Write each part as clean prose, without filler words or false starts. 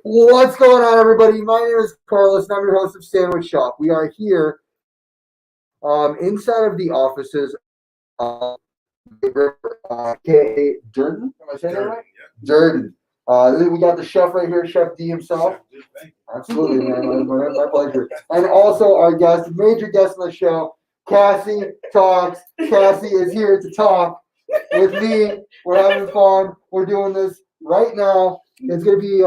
What's going on, everybody? My name is Carlos, and I'm your host of Sandwich Shop. We are here inside of the offices of K. Durden. Am I saying that right? Yeah. Durden. We got the chef right here, Chef D himself. Absolutely, man. My pleasure. And also our guest, major guest on the show, Cassie Talks. Cassie is here to talk with me. We're having fun. We're doing this right now. It's gonna be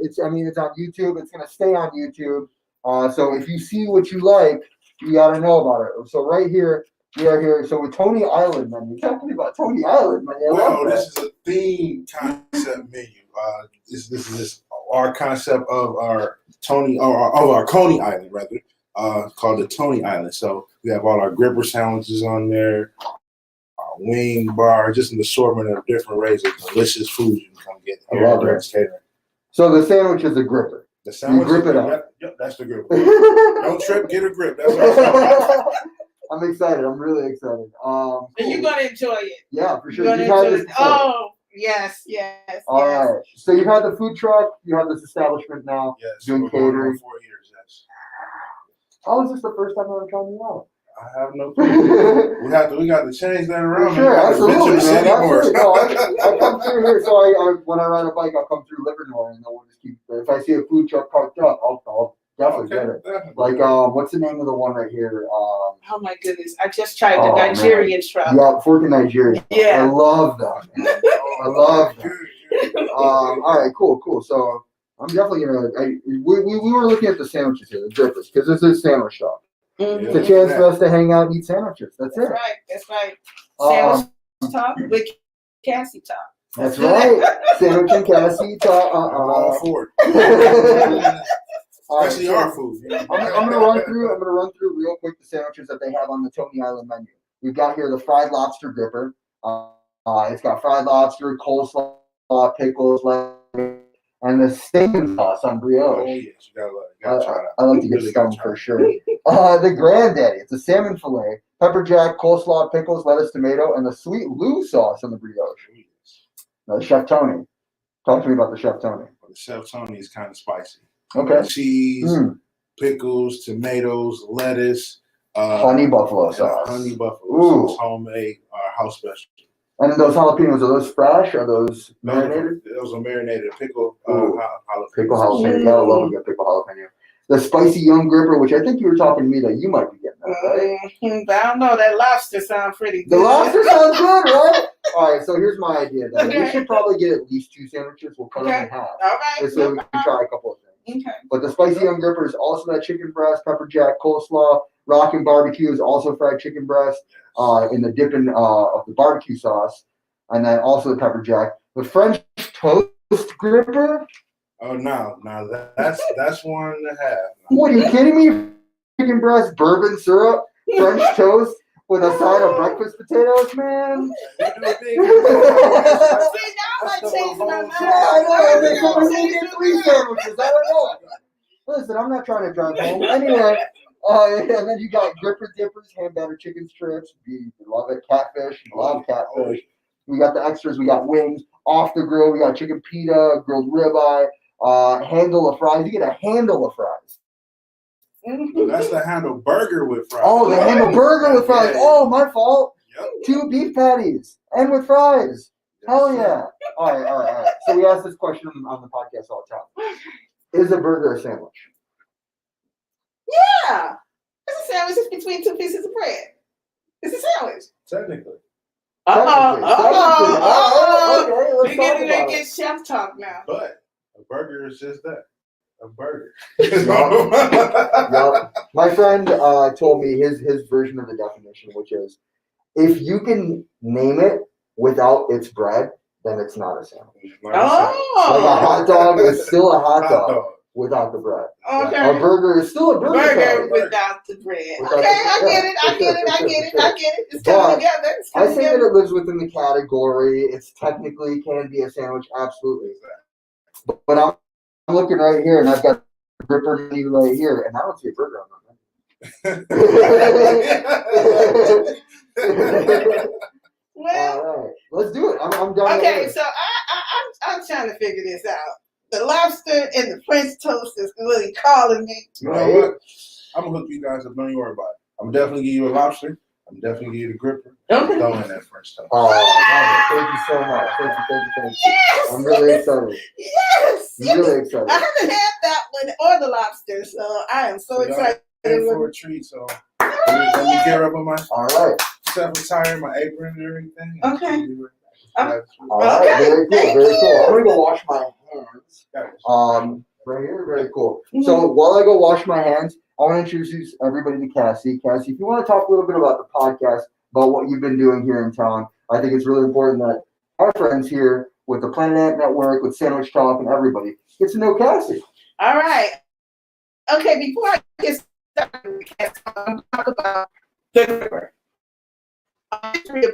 it's on YouTube. It's gonna stay on YouTube. So if you see what you like, you gotta know about it. So right here, we are here. So with Tony Island menu. Talk to me about Tony Island menu. Well, this is a theme concept menu. This is our concept of our Coney Island rather. Called the Tony Island. So we have all our gripper sandwiches on there. Wing bar, just an assortment of different arrays of delicious food you can come get here at Durden's Catering. So the sandwich is a gripper. The sandwich, you grip it up. Yep, that's the gripper. Don't trip, get a grip. That's what I'm excited. I'm really excited. Cool. And you're gonna enjoy it. Yeah, for sure. You've had this before. Oh, yes. All right. So you've had the food truck. You have this establishment now. Yes. Doing catering. 4 years. Yes. How is this the first time I'm trying you out? I have no clue. we got to change that around. Sure, absolutely, man. Absolutely. No, I come through here, so I when I ride a bike, I'll come through Livernois, and then we'll just keep. If I see a food truck parked up, I'll definitely get it. Definitely. Like, what's the name of the one right here? Oh my goodness! I just tried the Nigerian truck. Yeah, Fork and Nigerian. Yeah, I love that. Man. I love that. All right, cool. So I'm definitely gonna. We were looking at the sandwiches here, the drippers, because this is a sandwich shop. Mm-hmm. It's a chance for us to hang out and eat sandwiches. That's it. That's right. Sandwich talk with Cassie talk. That's right. Sandwich and Cassie talk. All for it. Especially our food. I'm gonna run through real quick the sandwiches that they have on the Tony Island menu. We've got here the fried lobster gripper. It's got fried lobster, coleslaw, pickles, lettuce, and the steak sauce on brioche. Oh yes, you gotta try that. I like to get stung for sure. The granddaddy. It's a salmon fillet, pepper jack, coleslaw, pickles, lettuce, tomato, and the sweet Lou sauce on the brioche. The Chef Tony. Talk to me about the Chef Tony. The Chef Tony is kind of spicy. Okay. Cheese, pickles, tomatoes, lettuce. Honey buffalo sauce. Honey buffalo sauce, homemade, house special. And those jalapenos, are those fresh? Are those marinated? Those are marinated. Pickle jalapeno. Pickle jalapeno. Gotta love a good pickle jalapeno. The spicy young gripper, which I think you were talking to me that you might be getting that, right? I don't know. That lobster sounds pretty good. The lobster sounds good, right? All right, so here's my idea then. Okay. We should probably get at least 2 sandwiches. We'll cut them in half. All right. So we can try a couple of things. Okay. But the spicy young gripper is also that chicken breast, pepper jack, coleslaw. Rockin' barbecue is also fried chicken breast in the dipping of the barbecue sauce. And then also the pepper jack. The French toast gripper. Oh no, that's 1.5. What, are you kidding me? Chicken breast, bourbon syrup, French toast with a side of breakfast potatoes, man. See, now I changed my mind. I know. We get 3 sandwiches. I don't know. Listen, I'm not trying to drive home. Anyway, and then you got gripper dippers, hand battered chicken strips. You love it. Catfish. You love catfish. We got the extras. We got wings off the grill. We got chicken pita, grilled ribeye, handle of fries. You get a handle of fries. Well, that's the handle burger with fries. Oh, the handle burger with fries. Yeah. Oh, my fault. Yep. 2 beef patties and with fries. Hell yeah. All right. So we ask this question on the podcast all the time. Is a burger a sandwich? Yeah. It's a sandwich. It's between 2 pieces of bread. It's a sandwich. Technically. Okay, We're getting to get chef talk now. But a burger is just that. A burger. Yep. My friend told me his version of the definition, which is if you can name it without its bread, then it's not a sandwich. Like a hot dog is still a hot dog without the bread. Okay. A burger is still a burger. Without the bread. I get it. It's coming together. I say that it lives within the category. It's technically can be a sandwich, absolutely. But I'm looking right here, and I've got the gripper menu right here, and I don't see a burger on that. Well, all right, let's do it. I'm done. Okay, so I'm trying to figure this out. the lobster and the French toast is really calling me. You know what? I'm gonna hook you guys up. Don't you worry about it. I'm definitely give you a lobster. I'm definitely give you the gripper. Okay. Throw in that French toast. Oh, thank you so much. Thank you. Yes. I'm really excited. Yes. I'm really excited. I haven't had that one or the lobster, so I am so excited. In for a treat. So let me gear up on my All right. self-attire, my apron and everything. Okay. All right. Very cool. I'm gonna go wash my hands. Right here. Very cool. Mm-hmm. So while I go wash my hands, I want to introduce everybody to Cassie. Cassie, if you want to talk a little bit about the podcast, about what you've been doing here in town, I think it's really important that our friends here with the Planet Ant Network, with Sandwich Talk, and everybody get to know Cassie. All right. Okay, before I get started, I'm going to talk about the river.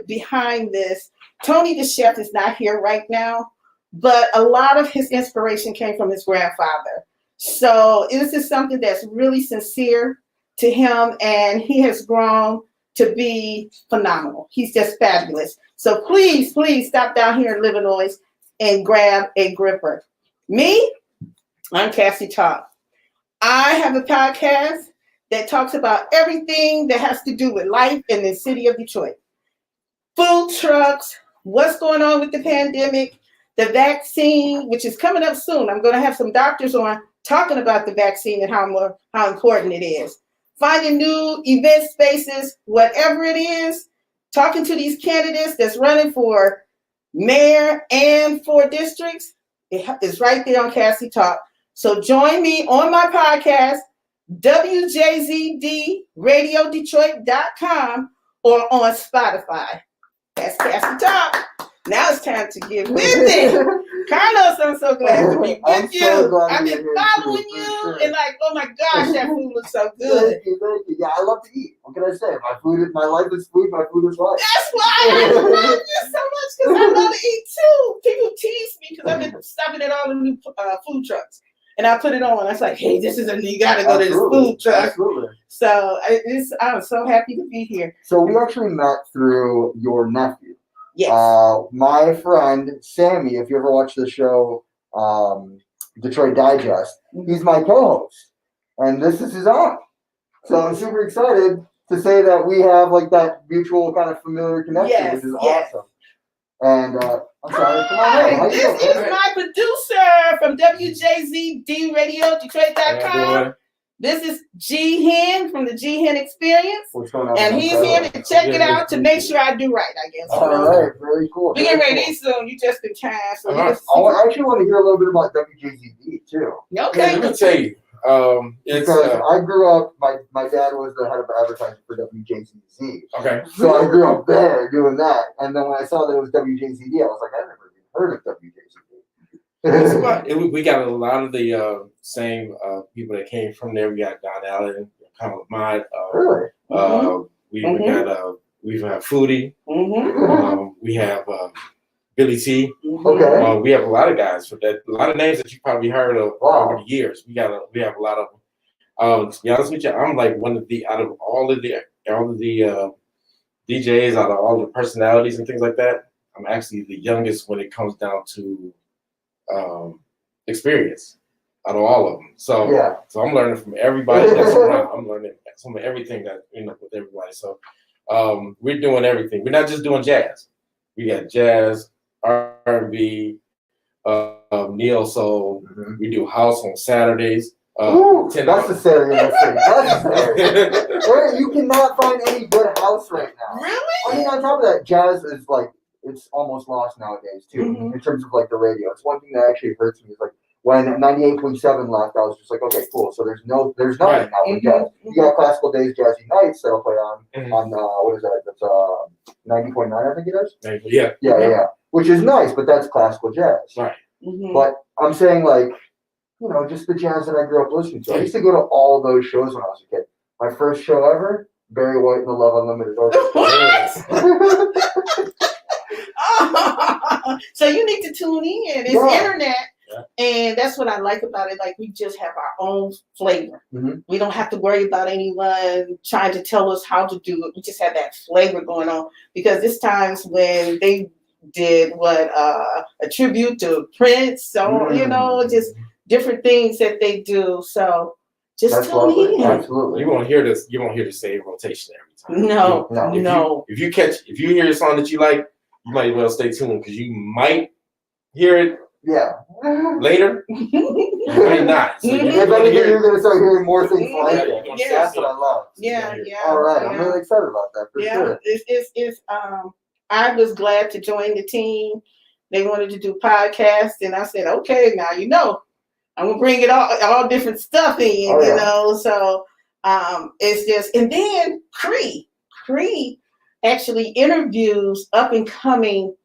Behind this, Tony the chef is not here right now, but a lot of his inspiration came from his grandfather. So this is something that's really sincere to him, and he has grown to be phenomenal. He's just fabulous. So please stop down here in Livernois and grab a gripper. Me, I'm Cassie Talk. I have a podcast that talks about everything that has to do with life in the city of Detroit. Food trucks, what's going on with the pandemic, the vaccine, which is coming up soon. I'm going to have some doctors on talking about the vaccine and how important it is. Finding new event spaces, whatever it is, talking to these candidates that's running for mayor and for districts, it's right there on Cassie Talk. So join me on my podcast, WJZDRadioDetroit.com or on Spotify. That's Cassie Talk. Now it's time to get with it. Carlos, I'm so glad to be with you. I've been following you and like, oh my gosh, that food looks so good. Thank you. Yeah, I love to eat. What can I say? My life is food, my food is life. That's why I love you so much, because I love to eat too. People tease me because I've been stopping at all the new food trucks. And I put it on. I was like, hey, you got to go to this food truck. Absolutely. So I'm so happy to be here. So we actually met through your nephew. Yes. My friend, Sammy, if you ever watch the show Detroit Digest, he's my co-host. And this is his aunt. So I'm super excited to say that we have like that mutual kind of familiar connection, which is awesome. And I'm sorry, come on. This is my producer from WJZDRadioDetroit.com. This is G Hen from the G Hen Experience. What's going on? And he's here to check it out to make sure I do right, I guess. All right, very cool. We get ready soon. You just in time. So I actually want to hear a little bit about WJZD too. Okay. Let me tell you. Because I grew up, my dad was the head of advertising for WJZZ. Okay. So I grew up there doing that. And then when I saw that it was WJZD, I was like, I never even heard of WJZD. We got a lot of the same people that came from there. We got Don Allen, Colin Mott. Really? We have Foodie. We have Billy T. Okay. We have a lot of guys for that. A lot of names that you probably heard of over the years. We have a lot of them. To be honest with you, I'm like one of the out of all of the DJs, out of all the personalities and things like that. I'm actually the youngest when it comes down to experience out of all of them. So I'm learning from everybody that's around. I'm learning some of everything that with everybody. So we're doing everything. We're not just doing jazz. We got jazz, R&B, neo soul. We do house on Saturdays. That's necessary. You cannot find any good house right now. Really? I mean, on top of that, jazz is like, it's almost lost nowadays too, in terms of like the radio. It's one thing that actually hurts me is like when 98.7 left, I was just like, okay, cool. So there's nothing now with jazz. You got Classical Days, Jazzy Nights that'll play on what is that? That's 90.9, I think it is. Yeah. Which is nice, but that's classical jazz. Right. But I'm saying like, just the jazz that I grew up listening to. I used to go to all those shows when I was a kid. My first show ever, Barry White and the Love Unlimited Orchestra. So you need to tune in. It's internet. And that's what I like about it. Like, we just have our own flavor. We don't have to worry about anyone trying to tell us how to do it. We just have that flavor going on. Because there's times when they did a tribute to Prince. So just different things that they do. So just tune in. Absolutely. You won't hear this. You won't hear the same rotation every time. No. If you hear a song that you like, you might well stay tuned because you might hear it. Yeah. Later, you might not. So you're gonna start hearing more things like that. Yeah. That's what I love. Yeah. All right, I'm really excited about that for sure. It's I was glad to join the team. They wanted to do podcasts, and I said, okay, now I'm gonna bring it all different stuff in, So it's just, and then Cree actually interviews up and coming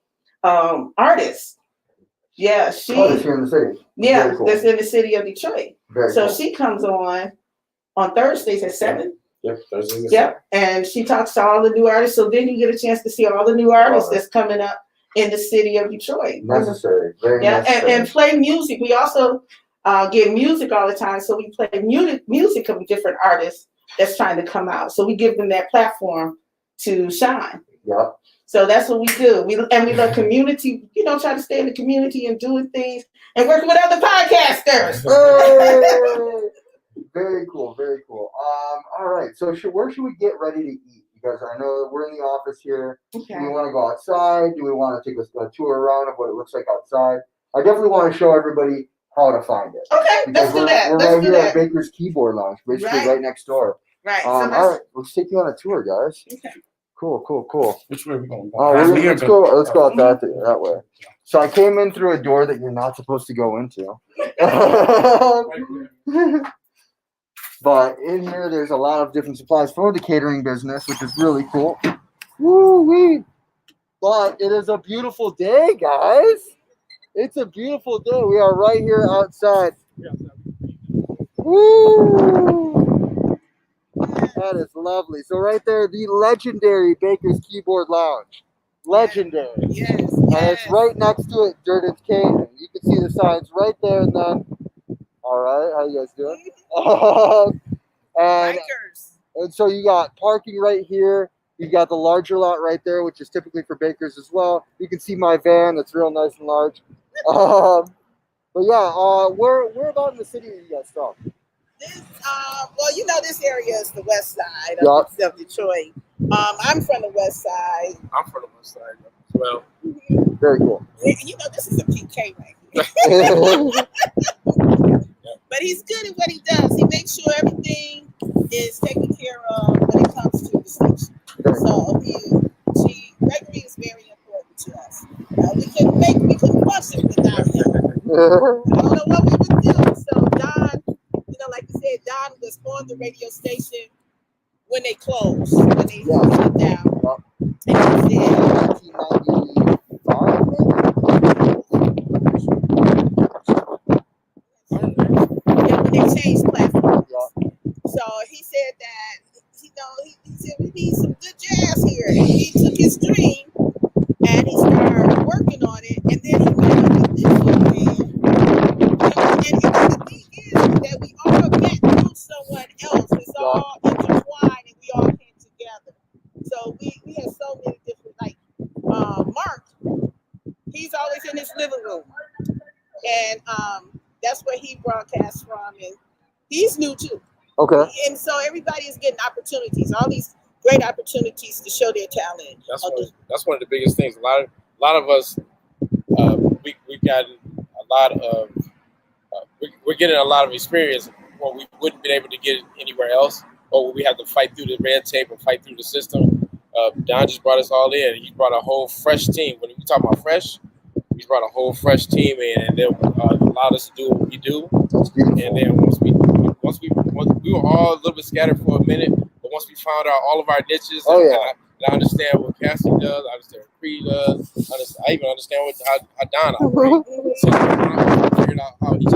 artists. Yeah, that's here in the city. Yeah, cool. That's in the city of Detroit. Very so cool. She comes on Thursdays at 7. Yep, Thursdays at 7. And she talks to all the new artists. So then you get a chance to see all the new artists that's coming up in the city of Detroit. Necessary, very necessary. And play music. We also get music all the time. So we play music of different artists that's trying to come out. So we give them that platform to shine. Yep. So that's what we do. We love community, try to stay in the community and doing things and working with other podcasters. Very cool, very cool. All right. So where should we get ready to eat? Because I know we're in the office here. Okay. Do we want to go outside? Do we want to take a tour around of what it looks like outside? I definitely want to show everybody how to find it. Okay, let's do that. We're right here at Baker's Keyboard Lounge, basically right next door. Right. All right. Let's take you on a tour, guys. Okay. Cool. Which way are we going? Let's go out that way. So I came in through a door that you're not supposed to go into. But in here, there's a lot of different supplies for the catering business, which is really cool. Woo-wee. But it is a beautiful day, guys. It's a beautiful day. We are right here outside. Woo! That is lovely. So right there, the legendary Baker's Keyboard Lounge. Legendary. Yes. And it's right next to it, Jordan's Catering. You can see the signs right there and then. All right, how you guys doing? And so you got parking right here. You got the larger lot right there, which is typically for bakers as well. You can see my van. It's real nice and large. But yeah, where about in the city are you guys from? This area is the west side of Detroit. I'm from the west side. I'm from the west side as well. Very cool. This is a PK right here. But he's good at what he does. He makes sure everything is taken care of when it comes to the station. So Gregory is very important to us. We couldn't function without him. I don't know what we would do. So Don, like you said, Don was on the radio station when they closed, when they shut down. And he said 1995. When they changed platforms. So he said that he said we need some good jazz here. And he took his dream and he started working on it, and then he came up with this young man. And the thing is that we all met through someone else. It's all intertwined and we all came together. So we had so many different, like Mark, he's always in his living room. And that's where he broadcasts from, and he's new too. Okay. And so everybody is getting opportunities, all these great opportunities to show their talent. That's one of the biggest things. A lot of us, we've gotten a lot of, we're getting a lot of experience when we wouldn't been able to get it anywhere else, or when we have to fight through the red tape and fight through the system. Don just brought us all in. He brought a whole fresh team. When we talk about fresh, he's brought a whole fresh team in, and then allowed us to do what we do. And then once we were all a little bit scattered for a minute, but once we found out all of our niches, and I understand what Cassie does, I understand what Cree does, I even understand how Don operates. So I figured out how each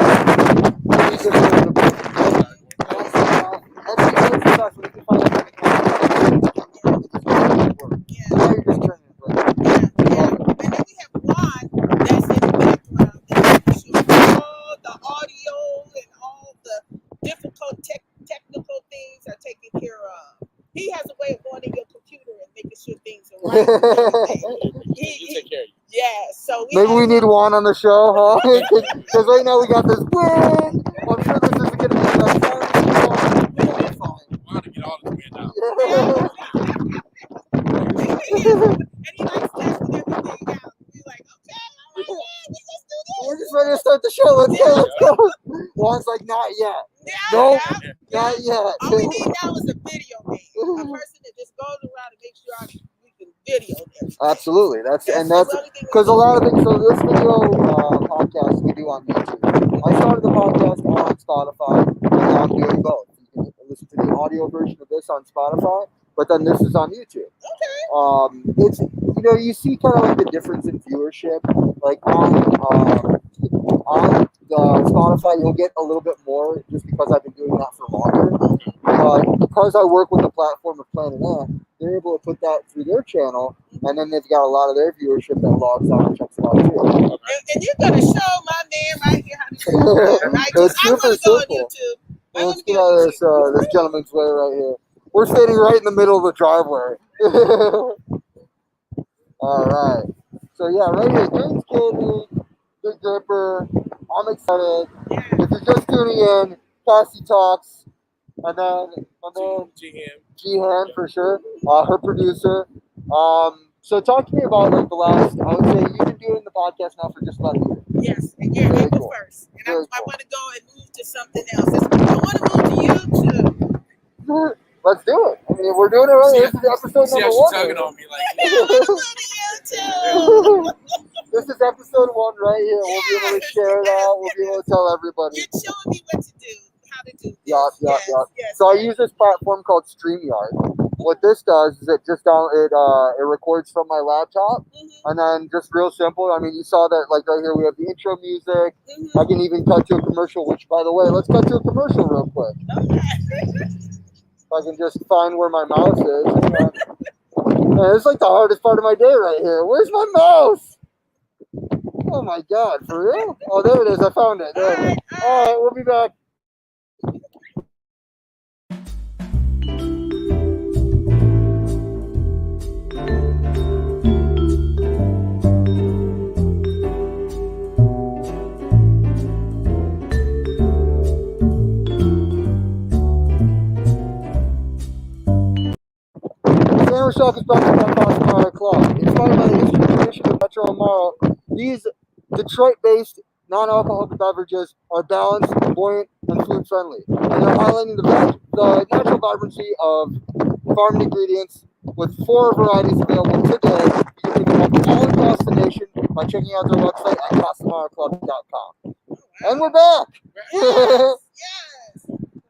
technical things are taken care of. He has a way of going in your computer and making sure things are right. You take care of you. Maybe we need Juan on the show, huh? Because right now we got this wind. I'm sure this isn't going to be enough time. We'll be fine. I want to get all this wind out. And he likes testing everything out. We're like, okay, all right, man, let's just do this. We're just ready to start the show. Let's go, let's go. Juan's like, not yet. Yeah, Nope, yeah. not yet. All we need now is a video man, a person that just goes around and makes sure we can video them. Absolutely. That's the only thing because a lot of things. So this video podcast we do on YouTube. I started the podcast on Spotify, and now I'm doing both. You can listen to the audio version of this on Spotify, but then this is on YouTube. Okay. It's you see kind of like the difference in viewership. Like on the Spotify, you'll get a little bit more just because I've been doing that for longer. But because I work with the platform of Planet Ant, they're able to put that through their channel, and then they've got a lot of their viewership that logs on and checks it out too. And you're gonna show my man right here how to do it. Right? It's I want super to go on simple. YouTube. Let's get out of this gentleman's way right here. We're standing right in the middle of the driveway. All right. So yeah, right here, James Candy, Big Gripper. I'm excited. If you're just tuning in, Cassie talks, and then Jihan for sure, her producer. So talk to me about like the last. I would say you've been doing the podcast now for just about a year. Yes, and you're Very April cool. 1st. And Very I cool. want to go and move to something else. I want to move to YouTube. Let's do it. I mean, we're doing it right. This is episode See how number she's 1. tugging on me like, I want to move to YouTube. This is episode 1 right here. We'll be able to share it out. We'll be able to tell everybody. You're showing me what to do, how to do this. Yeah. Yes, So I use this platform called StreamYard. What this does is it records from my laptop, and then just real simple. I mean, you saw that like right here we have the intro music. I can even cut to a commercial. Which, by the way, let's cut to a commercial real quick. If I can just find where my mouse is. Man, it's like the hardest part of my day right here. Where's my mouse? Oh my God, for real? Oh, there it is. I found it. There it is. All right, we'll be back. Sandwich Talk is brought to you by Cassie Club. Inspired by the history and tradition of Metro Amaro, these Detroit-based non-alcoholic beverages are balanced, buoyant, and food-friendly. And they're highlighting the natural vibrancy of farmed ingredients with 4 varieties available today. You can pick them up all across the nation by checking out their website at CassamaroClub.com. And we're back! Yes.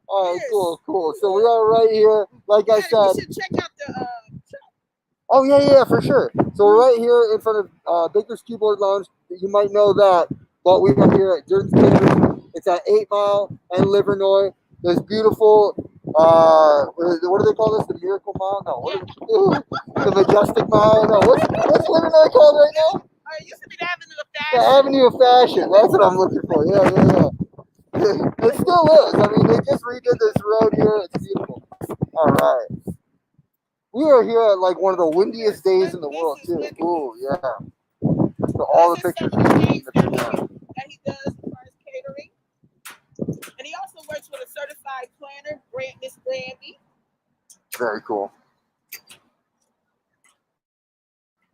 All right, cool. So we are right here, like I said. You should check out the Oh, yeah, for sure. So we're right here in front of Baker's Keyboard Lounge. You might know that, but we are here at Jordan's Catering. It's at 8 Mile and Livernois. There's beautiful, what do they call this? The Miracle Mile? No, the Majestic Mile? No, what's Livernois called right now? it used to be the Avenue of Fashion. The Avenue of Fashion. That's what I'm looking for. Yeah. It still is. I mean, they just redid this road here. It's beautiful. All right. We are here at like one of the windiest days in the world too. Ooh, yeah. So all the pictures that he does as far as catering. And he also works with a certified planner, Miss Brandy. Very cool.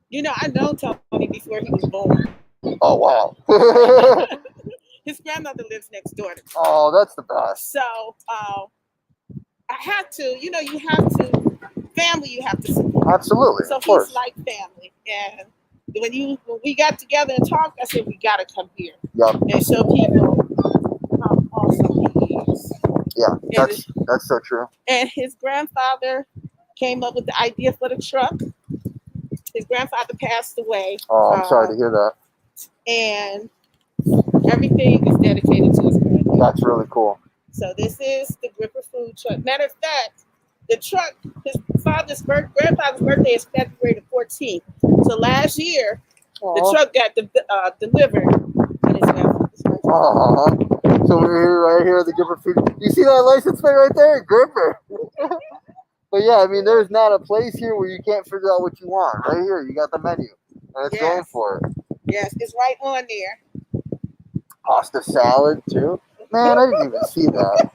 You know, I know Tony before he was born. Oh wow. His grandmother lives next door to me. Oh, that's the best. So I had to, you have to, family you have to support. Absolutely. So of course. he's like family. And when we got together and talked, I said, we got to come here. Yep. And show people how awesome he is. Yeah, that's so true. And his grandfather came up with the idea for the truck. His grandfather passed away. Oh, I'm sorry to hear that. And everything is dedicated to his grandfather. That's really cool. So this is the Gripper food truck. Matter of fact, the truck, his grandfather's birthday is February the 14th. So last year, the truck got delivered on his grandfather's birthday. So we're right here at the Gripper food. You see that license plate right there? Gripper. But yeah, I mean, there's not a place here where you can't figure out what you want. Right here, you got the menu. And it's going for it. Yes, it's right on there. Pasta salad too. Man, I didn't even see that.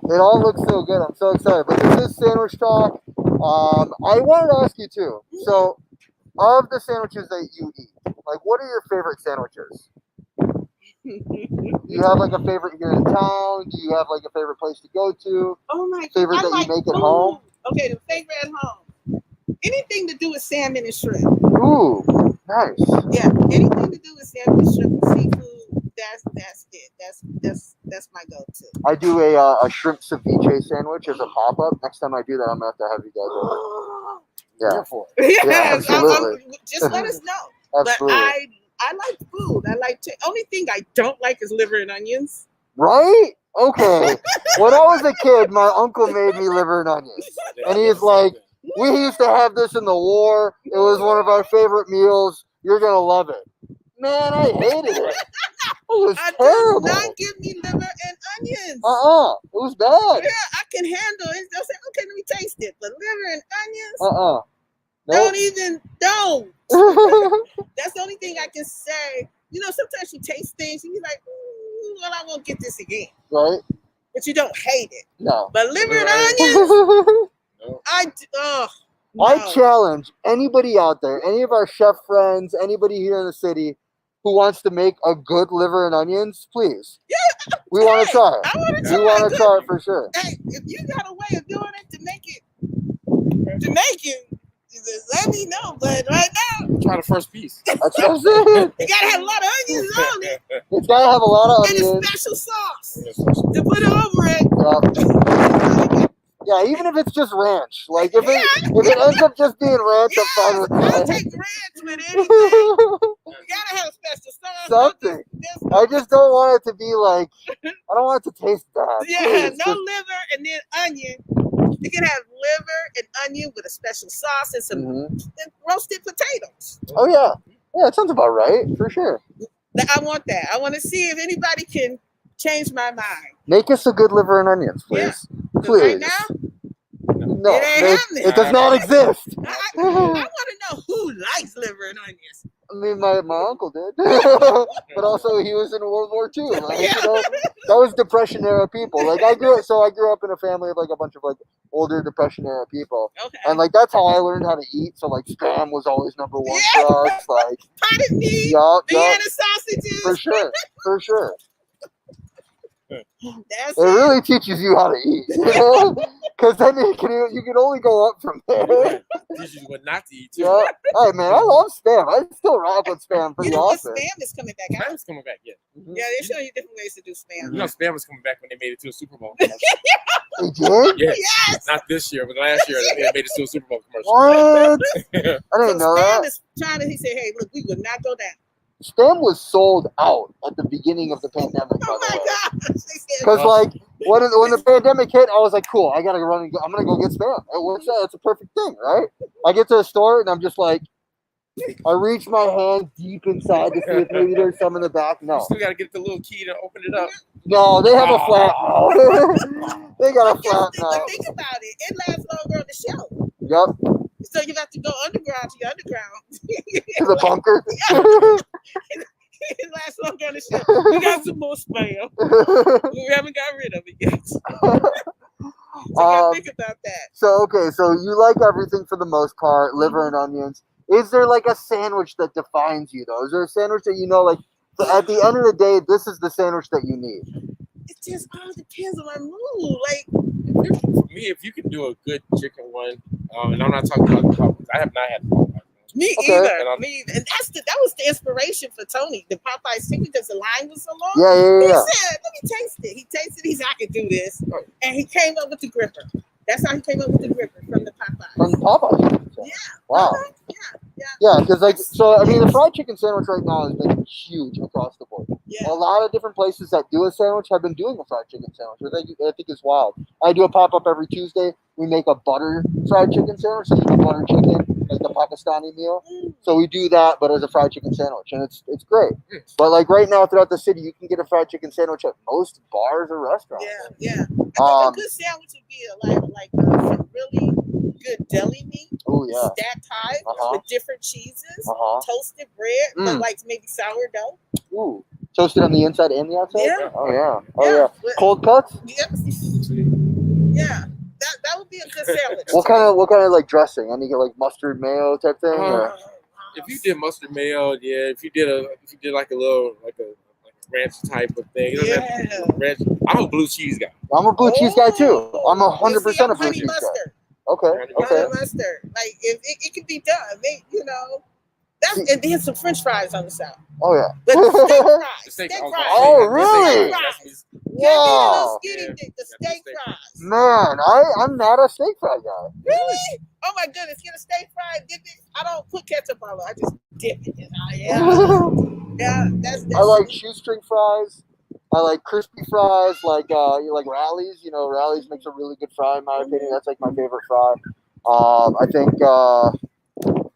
It all looks so good. I'm so excited. But this is sandwich talk. I wanted to ask you too. So, of the sandwiches that you eat, like, what are your favorite sandwiches? Do you have like a favorite here in town? Do you have like a favorite place to go to? Oh my god. Favorite that you make at home? Okay, the favorite at home. Anything to do with salmon and shrimp. Ooh, nice. Yeah, anything to do with salmon and shrimp and seafood, that's it. That's my go-to. I do a shrimp ceviche sandwich as a pop-up. Next time I do that, I'm gonna have to have you guys over. Yeah. Yes, absolutely. just let us know. Absolutely. But I like food. I like only thing I don't like is liver and onions. Right? Okay. When I was a kid, my uncle made me liver and onions. And he's like, we used to have this in the war. It was one of our favorite meals. You're going to love it. Man, I hated it. It was terrible. Does not give me liver and onions. It was bad. Yeah, I can handle it. They'll say, okay, let me taste it. But liver and onions, Nope. don't. That's the only thing I can say. You know, sometimes you taste things and you're like, well, I won't get this again. Right? But you don't hate it. No. But liver and onions, no. I challenge anybody out there, any of our chef friends, anybody here in the city who wants to make a good liver and onions, please. Yeah. We want to try it. I want to try it. We want to try it for sure. Hey, if you got a way of doing it to make it, let me know. But right now, Try the first piece. That's what I'm saying. you gotta have a lot of onions on it. It's gotta have a lot of And onions. a special sauce to put it over it. Yeah, even if it's just ranch. Like if it ends up just being ranch, I'm fine with I'll that. take ranch with anything. You gotta have a special sauce. Something. I just don't want it to be like, I don't want it to taste bad. Yeah, Please, no liver and then onion. You can have liver and onion with a special sauce and some roasted potatoes. Oh yeah. Yeah, it sounds about right, for sure. I want that. I want to see if anybody can change my mind. Make us a good liver and onions, please. Yeah. Please. Right now, No, it ain't happening. it does not exist. I want to know who likes liver and onions. I mean, my uncle did, but also he was in World War II. Like, you know, that was Depression era people. Like I grew up in a family of like a bunch of like older Depression era people, and like that's how I learned how to eat. So like spam was always number one for us. Like potted meat, Vienna sausages, for sure. That's it really teaches you how to eat, you know, because then you can only go up from there. Teaches you what not to eat too. Yeah. Hey man, I love spam. I still rock with spam pretty often. Spam is coming back out. Spam is coming back, yeah. Yeah, they're showing you different ways to do spam. You know, spam was coming back when they made it to a Super Bowl. They did? Yes. Not this year, but last year they made it to a Super Bowl commercial. What? I didn't know Spam that. is trying to. He said, "Hey, look, we will not go down." Spam was sold out at the beginning of the pandemic. Oh my gosh! Because like when the pandemic hit, I was like, cool, I gotta run and go. I'm gonna go get spam. It works out. It's a perfect thing, right? I get to the store and I'm just like, I reach my hand deep inside to see if maybe there's some in the back. No. You still gotta get the little key to open it up. No, they have a flat mouth. They got a flat But mouth. think about it. It lasts longer on the shelf. Yep. So you have to go underground to your underground. To the bunker. It lasts longer on the shelf. We got some more spam. We haven't got rid of it yet. So you gotta think about that. So you like everything for the most part, liver and onions. Is there like a sandwich that defines you though? Is there a sandwich that you know, like at the end of the day, this is the sandwich that you need? It just all depends on my mood. Like For me, if you can do a good chicken one, and I'm not talking about I have not had Popeyes. me Okay. either. Me either. And that was the inspiration for Tony, the Popeyes chicken, because the line was so long. Yeah. He said, let me taste it. He tasted it. He said, I can do this. And he came up with the gripper. That's how he came up with the gripper from the Popeyes. From the Popeyes. Yeah. Wow. Yeah, because like the fried chicken sandwich right now has been huge across the board. Yeah. A lot of different places that do a sandwich have been doing a fried chicken sandwich, which I think is wild. I do a pop-up every Tuesday. We make a butter fried chicken sandwich, so you can butter chicken, like the Pakistani meal. So we do that, but as a fried chicken sandwich, and it's great. But like right now throughout the city, you can get a fried chicken sandwich at most bars or restaurants. Yeah. I think a good sandwich would be like some really good deli meat, Oh yeah. stacked high Uh-huh. with different cheeses, Uh-huh. toasted bread, but Mm. like maybe sourdough. Ooh. Toasted on the inside and the outside? Yeah. Oh yeah. Oh yeah. With- Cold cuts? yeah. Yeah. That would be a good sandwich. What kind of like dressing? I need to get like mustard mayo type thing? Or? If you did mustard mayo, yeah. If you did like a ranch type of thing, it doesn't have to be ranch. I'm a blue cheese guy. I'm a blue cheese guy too. I'm You 100% see, I'm a blue honey cheese guy. mustard. Okay. Okay. Honey mustard. Like if it can be done. And then some French fries on the side. Oh yeah. But steak fries. Steak fries. Oh really? Wow. Wow. The steak fries. Man, I'm not a steak fry guy. Really? Oh my goodness! Get a steak fry, dip it. I don't put ketchup on it. I just dip it. Yeah, that's. I like shoestring fries. I like crispy fries, like Rallies. You know, Rallies makes a really good fry in my opinion. That's like my favorite fry. I think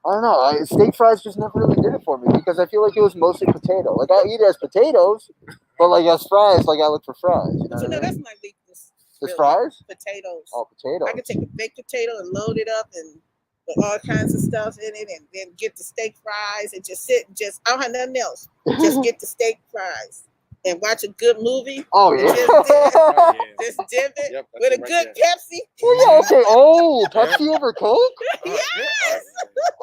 I don't know. Steak fries just never really did it for me because I feel like it was mostly potato. Like I eat it as potatoes, but like as fries, like I look for fries. You know But what I mean? that's my weakness. It's fries? Potatoes. Oh, potatoes. I can take a baked potato and load it up and put all kinds of stuff in it, and then get the steak fries and just sit and I don't have nothing else. Just get the steak fries and watch a good movie. Oh yeah. Just dip it with a good Pepsi. Oh yeah. Okay. Oh, Pepsi over Coke? Yes.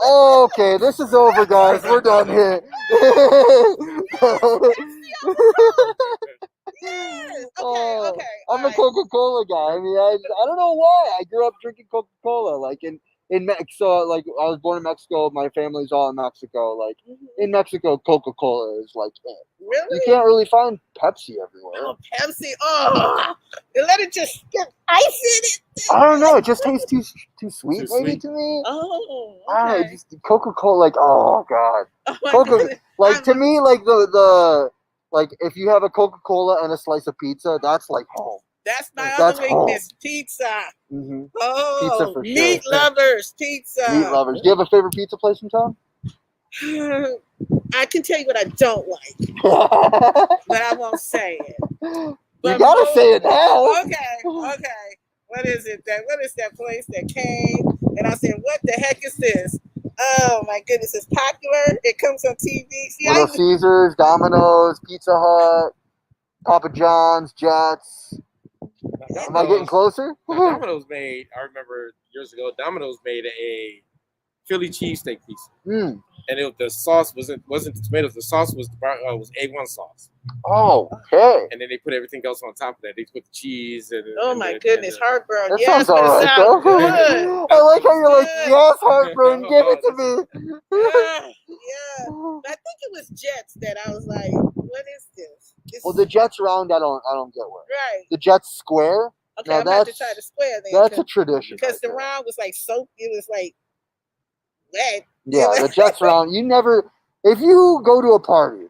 Okay, this is over, guys. We're done here. Yes. Oh, Okay. I'm a Coca-Cola guy. I mean, I don't know why. I grew up drinking Coca-Cola. Like in Mexico, like I was born in Mexico. My family's all in Mexico. Like in Mexico, Coca-Cola is like it. Really? You can't really find Pepsi everywhere. Oh, Pepsi. Oh, and let it just get ice in it. I don't know. It just tastes too sweet, maybe to me. Oh, I don't know. okay. Just Coca-Cola, like oh god. Oh my Coca, goodness. like to me, like the like if you have a Coca-Cola and a slice of pizza, that's like home. That's my That's other weakness. Pizza. Mm-hmm. Oh, Pizza for meat sure. lovers. Pizza. Meat lovers. Do you have a favorite pizza place in town? I can tell you what I don't like, You but I won't say it. But gotta say it now. Okay. What is that place that came? And I said, what the heck is this? Oh my goodness, it's popular. It comes on TV. See, Little Caesars, Domino's, Pizza Hut, Papa John's, Jets. Am I getting closer? Domino's made. I remember years ago. Domino's made a Philly cheesesteak pizza, and the sauce wasn't the tomatoes. The sauce was A1 sauce. Oh, okay. And then they put everything else on top of that. They put the cheese and. Oh my goodness, heartburn. That Yes, sounds all right, though. good. I like how you're like, yes, heartburn, give it to me. Yeah. I think it was Jets that I was like, what is this? Well, the Jets round, I don't get what. Right. The Jets square. Okay, now I'm about to try the square then. That's a tradition. Because the round was like soap. It was like wet. Yeah, the Jets round. You never. If you go to a party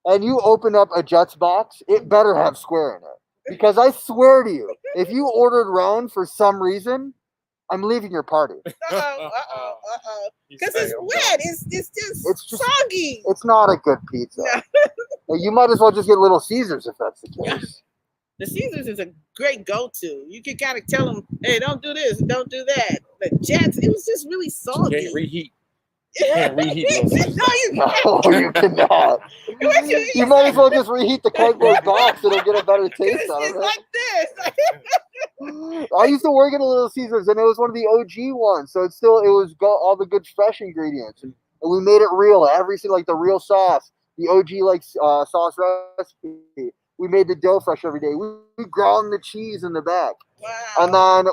and you open up a Jets box, it better have square in it. Because I swear to you, if you ordered round for some reason, I'm leaving your party. Because it's wet. It's just soggy. It's not a good pizza. You might as well just get Little Caesars if that's the case. The Caesars is a great go-to. You can kind of tell them, hey, don't do this, don't do that. But Jets, it was just really soggy. You can't reheat. You can't reheat those. No, you cannot. You might as well just reheat the cardboard box. It'll get a better taste out of it. It's like this. I used to work at a Little Caesars, and it was one of the OG ones. So it was all the good fresh ingredients, and we made it real. Everything like the real sauce, the OG sauce recipe. We made the dough fresh every day. We ground the cheese in the back. Wow. And then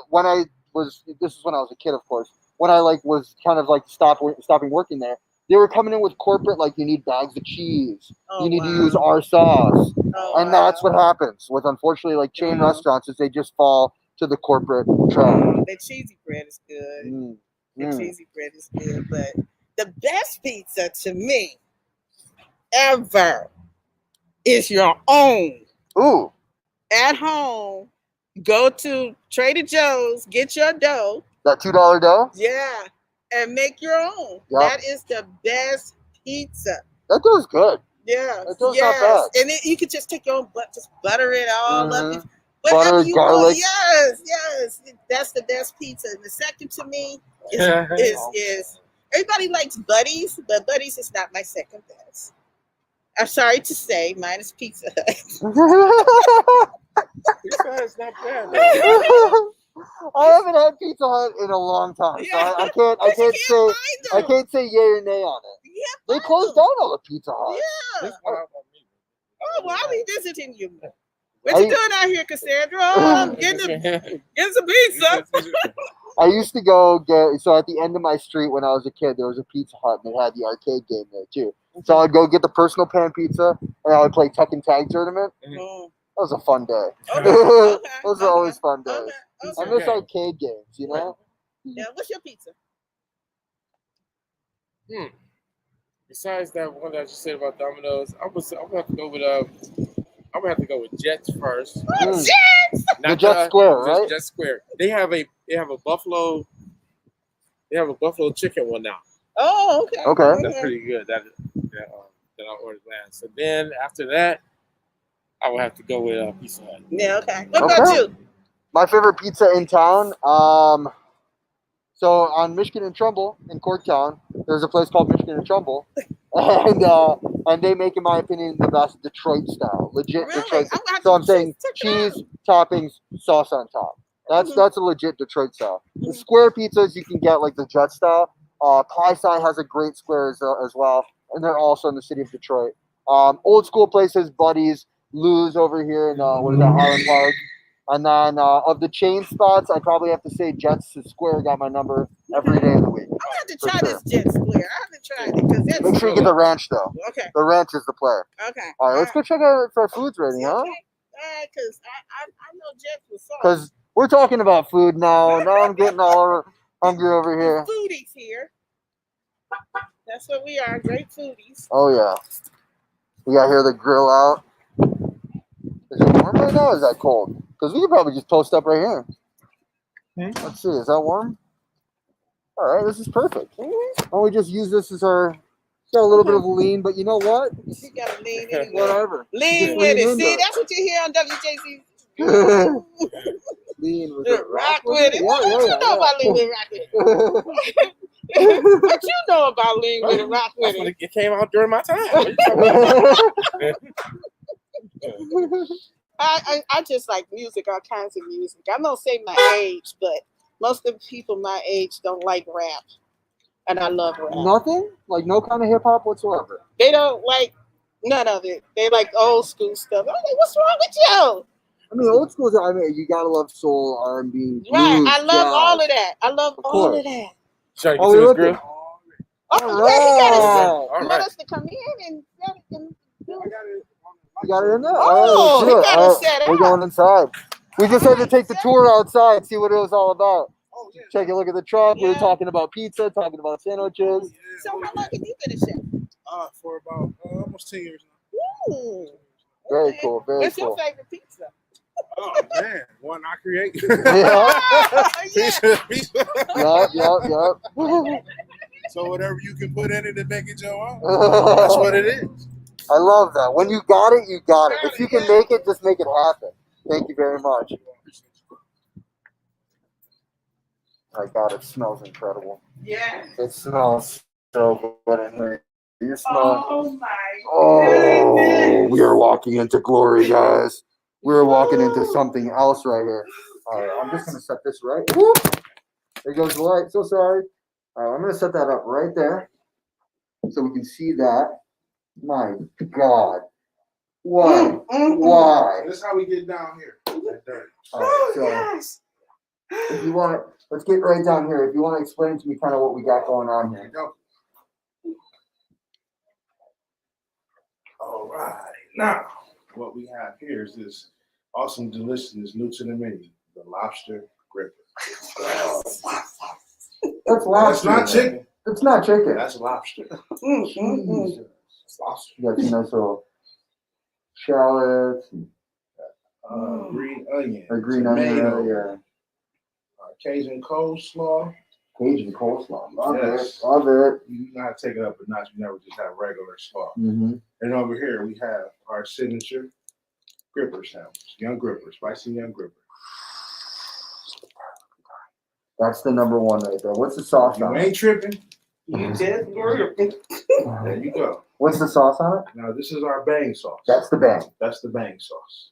this is when I was a kid, of course. When I was kind of stopping working there, they were coming in with corporate, like, you need bags of cheese. You need to use our sauce. And that's what happens with, unfortunately, like chain restaurants, is they just fall to the corporate trap. The cheesy bread is good. The cheesy bread is good. But the best pizza to me ever is your own. Ooh. At home, go to Trader Joe's, get your dough. That $2 dough? Yeah. And make your own. Yep. That is the best pizza. That does good. Yeah. That does not bad. And then you could just take your own just butter it all up. Whatever butter, you garlic. want. Yes. That's the best pizza. And the second to me is everybody likes Buddies, but Buddies is not my second best. I'm sorry to say, mine is Pizza Hut. Pizza Hut's not bad. I haven't had Pizza Hut in a long time, so I can't say yay or nay on it. Yeah, They closed down all the Pizza Hut. yeah. This one out on me. Oh, well, I'll be visiting you. What you doing out here, Cassandra? Oh, I'm getting some pizza. I used to go get, so at the end of my street when I was a kid, there was a Pizza Hut and they had the arcade game there too. So I'd go get the personal pan pizza and I would play Tekken Tag Tournament. Mm. That was a fun day. Okay. Those are always fun days. Okay. I miss arcade games, you know? Yeah, what's your pizza? Besides that one that I just said about Domino's, I'm gonna have to go with I'm gonna have to go with Jets first. Jets! The Jet Square, right? Jet Square. They have a buffalo chicken one now. Oh, okay. Okay. That's pretty good. That I ordered last. So then after that, I would have to go with Pizza Hut. Yeah, okay. What about you? My favorite pizza in town. So on Michigan and Trumbull in Corktown, there's a place called Michigan and Trumbull, and they make, in my opinion, the best Detroit style, legit Really? Detroit. I'm gonna have So to I'm saying check it out. cheese, toppings, sauce on top. That's a legit Detroit style. The square pizzas you can get like the Jet style. Pie-Sci has a great square as well, and they're also in the city of Detroit. Old school places, Buddies, Lou's over here in Highland Park. And then of the chain spots, I probably have to say Jets Square got my number every day of the week. I'm gonna have to try this Jet Square. I haven't tried it because that's Make sure you get the ranch though. Okay. The ranch is the play. Okay. All right, let's go check out our foods rating, huh? Okay. Because I know Jets was sauce. Because we're talking about food now. Now I'm getting all hungry over here. Foodies here. That's what we are, great foodies. Oh yeah. We got here the grill out. Is it warm right now or is that cold? Because we could probably just post up right here. Let's see, is that warm? All right, this is perfect. Why don't we just use this as our, got a little bit of lean, but you know what? You gotta lean in. Whatever. Lean with it. See, that's what you hear on WJC. Lean with it. Rock with it. What you know about lean with it, rock with it? What you know about lean with it, rock with it? It came out during my time. I just like music, all kinds of music. I'm gonna say my age, but most of the people my age don't like rap, and I love rap. Nothing? Like no kind of hip hop whatsoever? They don't like none of it. They like old school stuff. I'm like, what's wrong with you? I mean, old school. I mean, you gotta love soul, R&B, blues, Right, I love jazz. all of that. I love all of that. Trying to Oh, get to we this look grill? at- Oh, yeah, he got All us. right. Want us to come in and You got it in there? Oh, All he right, let's got do it. it All set We're up. going inside. We just had to take the tour outside, see what it was all about. Oh, yeah. Take a look at the truck. We were Yeah. talking about pizza, talking about sandwiches. So how long have you been a chef? For about almost 10 years now. Ooh. Very Okay. cool, very What's cool. your favorite pizza? Oh man, one I create. Yeah. Pizza, pizza. Yep. So whatever you can put in it to make it your own, that's what it is. I love that. When you got it, you got it. If you can make it, just make it happen. Thank you very much. My God, it smells incredible. Yeah. It smells so good in here. You smell. Oh my. Oh, we are walking into glory, guys. We're walking into something else right here. All right, I'm just gonna set this right. Whoop. There goes the light. So sorry. All right, I'm gonna set that up right there, so we can see that. My God, why? Why? That's how we get down here. That dirty. All right, so if you want to, let's get right down here. If you want to explain to me kind of what we got going on There you here. go. All right. Now, what we have here is this awesome deliciousness new to the menu, the lobster gripper. That's That's lobster. not chicken. It's not chicken. That's lobster. Jesus. It's lobster. You got some nice little shallots, Green onion. or green onion, tomato, yeah. Cajun coleslaw. Cajun coleslaw. Love Yes. it. Love it. You gotta take it up a notch. You never just have regular slaw. Mm-hmm. And over here we have our signature gripper sandwich. Young gripper, spicy young gripper. That's the number one right there. What's the sauce You on it? ain't tripping. You just were. There you go. What's the sauce on it? Now this is our bang sauce. That's the bang. That's the bang sauce.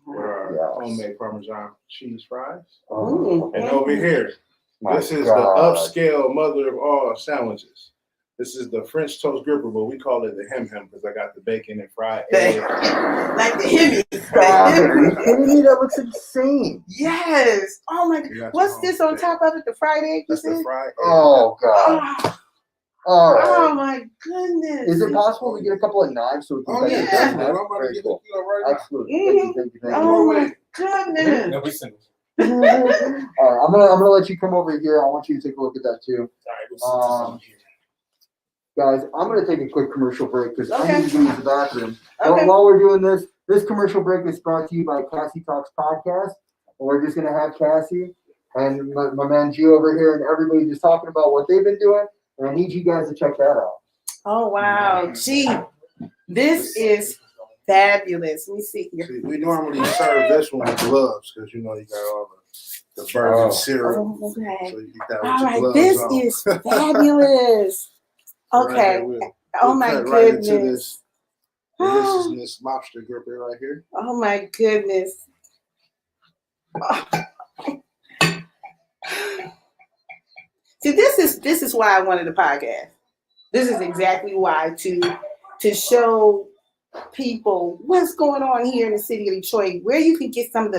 With our homemade Parmesan cheese fries. Oh, And over here, my this is God. the upscale mother of all sandwiches. This is the French toast gripper, but we call it the hem because I got the bacon and fried egg. Like the himmy. Stop it. Are you kidding me? That looks insane. Yes. Oh my God. What's this on top of it? The fried egg? That's the fried egg. Oh, God. Oh, All right. oh my goodness. Is it possible to get a couple of knives so we can Oh, cut yeah. it Yeah. down? I'm about to Very get cool. it right now. Absolutely. Thank you. Oh my goodness. No, we send it. All right, I'm gonna let you come over here. I want you to take a look at that too. All right, we'll sit this on here. Guys, I'm going to take a quick commercial break because I Okay. need to use the bathroom. Okay. While we're doing this commercial break is brought to you by Cassie Talks Podcast. We're just going to have Cassie and my man G over here and everybody just talking about what they've been doing. And I need you guys to check that out. Oh wow. Gee, this is fabulous. Let me see here. See, we normally serve this one with gloves because you know you got all the bourbon syrup. Oh, okay. So you eat that with All your right, gloves this on. is fabulous. Okay. Right here, Oh we my cut right into goodness. this. And this is this lobster gripper right here. Oh my goodness. See, this is why I wanted a podcast. This is exactly why to show people what's going on here in the city of Detroit, where you can get some of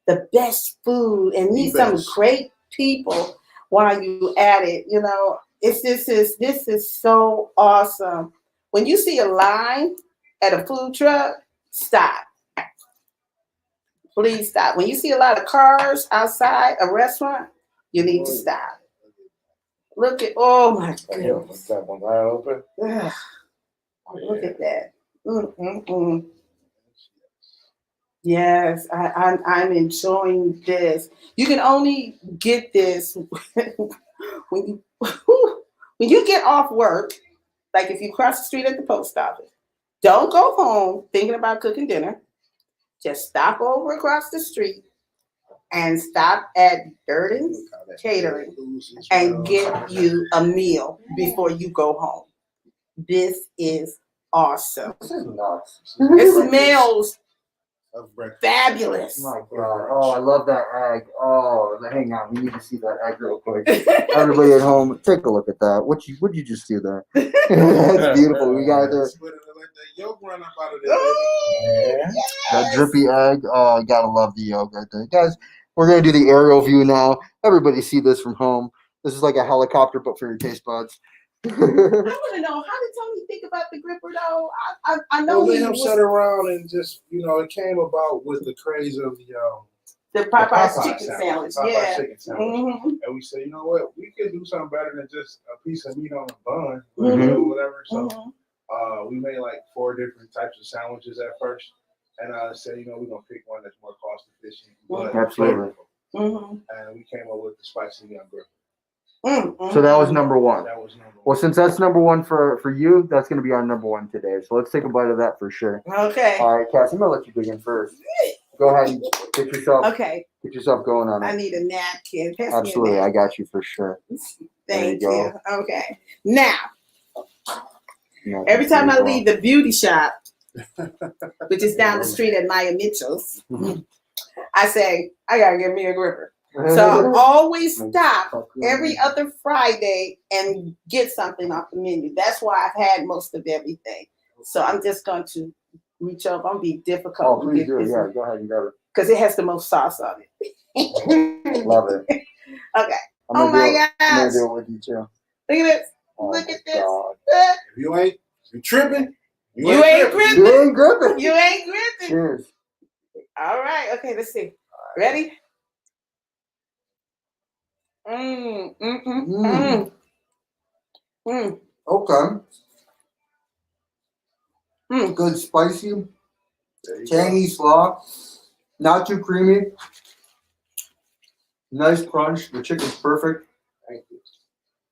the best food and meet some great people while you at it. You know, this is so awesome. When you see a line at a food truck, stop. Please stop. When you see a lot of cars outside a restaurant, you need to stop. Look at, oh my goodness. That one wide open. Ugh. Look at that. Mm-mm-mm. Yes, I'm enjoying this. You can only get this when you get off work, like if you cross the street at the post office. Don't go home thinking about cooking dinner. Just stop over across the street and stop at Durden's Catering and get you a meal before you go home. This is awesome. This is nuts. It smells Of breakfast. fabulous. Oh my God. Oh, I love that egg. Oh, hang on. We need to see that egg real quick. Everybody at home, take a look at that. What'd you just do there? That's beautiful. We got there. Let that yolk run up out of there, baby. That drippy egg. Oh, you gotta love the yolk right there. Guys, we're gonna do the aerial view now. Everybody see this from home. This is like a helicopter, but for your taste buds. I want to know, how did Tony think about the gripper though? I know Well, he let him was sit around and just, it came about with the craze of the Popeye's chicken sandwich. Popeye's Yeah. chicken sandwich. Mm-hmm. And we said, you know what, we could do something better than just a piece of meat on a bun, Mhm. or whatever. So Mm-hmm. we made like 4 different types of sandwiches at first. And I said, we're going to pick one that's more cost efficient, but Absolutely. flavorful. Mm-hmm. And we came up with the spicy young gripper. Mm-hmm. So that was number one. That was number Well, one. since that's number one for you, that's gonna be our number one today. So let's take a bite of that for sure. Okay. All right, Cassie, I'm gonna let you dig in first. Go ahead and get yourself going on I it. need a napkin. Pass me a Absolutely, napkin. I got you for sure. Thank There you you. Okay. Now, No, every time I very leave the beauty shop, which is down the street at Maya Mitchell's, I say, I gotta get me a gripper. well. So I always stop every other Friday and get something off the menu. That's why I've had most of everything. So I'm just going to reach up. I'm gonna be Oh, difficult to please get do. this Yeah, go ahead and grab because it has the most sauce on it. it. Love it. Okay. I'm Oh gonna my do it. I'm gonna gosh. do it with you too. Look at this. Oh Look my at this. God. If you tripping, You ain't tripping. You ain't gripping. You ain't gripping. Cheers. All right. Okay. Let's see. Ready? Mm, mm, mm, mm. Mm, Okay. mm. Good spicy, There you tangy slaw. Not too creamy. Nice crunch. The chicken's perfect. Thank you.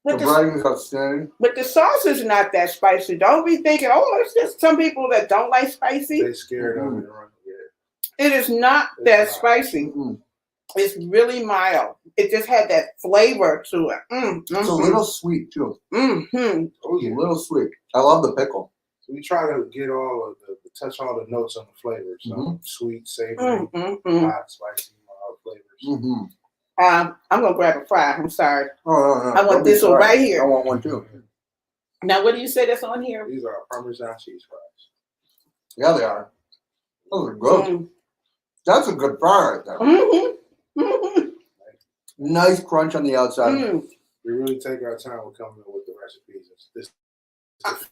The But the, breading is outstanding. but the sauce is not that spicy. Don't be thinking, oh, it's just some people that don't like spicy. They scared of it. Run. Yeah. It is not that spicy. Mm-mm. It's really mild. It just had that flavor to it. It's a little sweet too. Mm-hmm. Oh A yeah. little sweet. I love the pickle. So we try to get all of the touch all the notes on the flavors. So sweet, savory, Mm-hmm. hot, spicy, mild flavors. Mm-hmm. I'm gonna grab a fry. I'm sorry. Oh no, no. I want Don't be this one sorry. right I here. want one too. Now, what do you say that's on here? These are Parmesan cheese fries. Yeah, they are. Those are good. Mm. That's a good fry right there. Mm-hmm. Mm-hmm. Nice crunch on the outside. Mm. We really take our time with coming up with the recipes. This is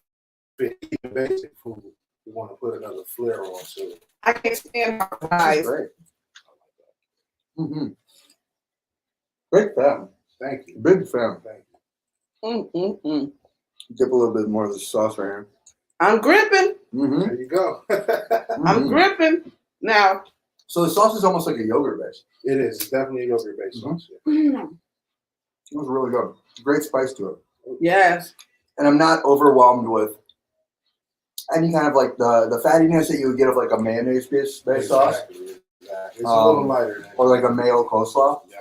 basic food. We want to put another flair onto it. I can't stand our That's fries. great. Mm-hmm. Great fan. Thank you. Big fan. Thank you. Mm-mm-mm. Dip a little bit more of the sauce right here. I'm gripping. Mm-hmm. There you go. I'm gripping. Now, So the sauce is almost like a yogurt base. It is. It's definitely a yogurt based sauce. Yeah. mm, It was really good. Great spice to it. yes. And I'm not overwhelmed with any kind of like the fattiness that you would get of like a mayonnaise based sauce Exactly. It's a little lighter. Than or like a mayo coleslaw. Yeah.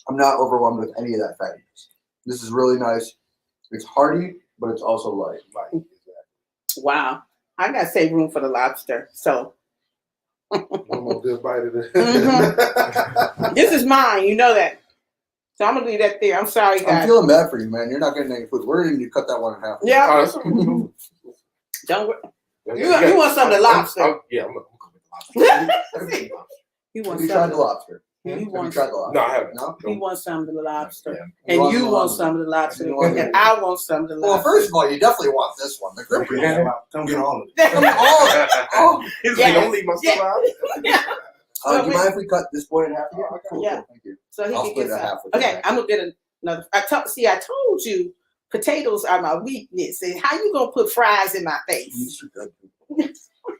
I'm not overwhelmed with any of that fattiness. This is really nice. It's hearty, but it's also light. Light. Exactly. Wow. I got to save room for the lobster. So One more good bite of it. this is mine. You know that. So I'm going to leave that there. I'm sorry, I'm guys. feeling bad for you, man. You're not getting any food. We're going to cut that one in half. Yeah. Oh, that's Don't worry. You want some of the lobster. Yeah, I'm gonna cook the lobster. You Have want you some tried of the the lobster? You Have you want tried the lobster? No, I haven't. No? He wants some of the lobster. Yeah. And want you the want lobster. some of the lobster. You want And the- I want some of the lobster. Well, first of all, you definitely want this one. The grip. Come get all of it. Oh, He's Yeah. like, don't leave my stuff out. do you mind if we cut this boy in half again? Cool, Yeah. cool, thank you. So he I'll can split get it in some. half with Okay, you. I'm gonna get another. I told you potatoes are my weakness. And how you gonna put fries in my face? These are good.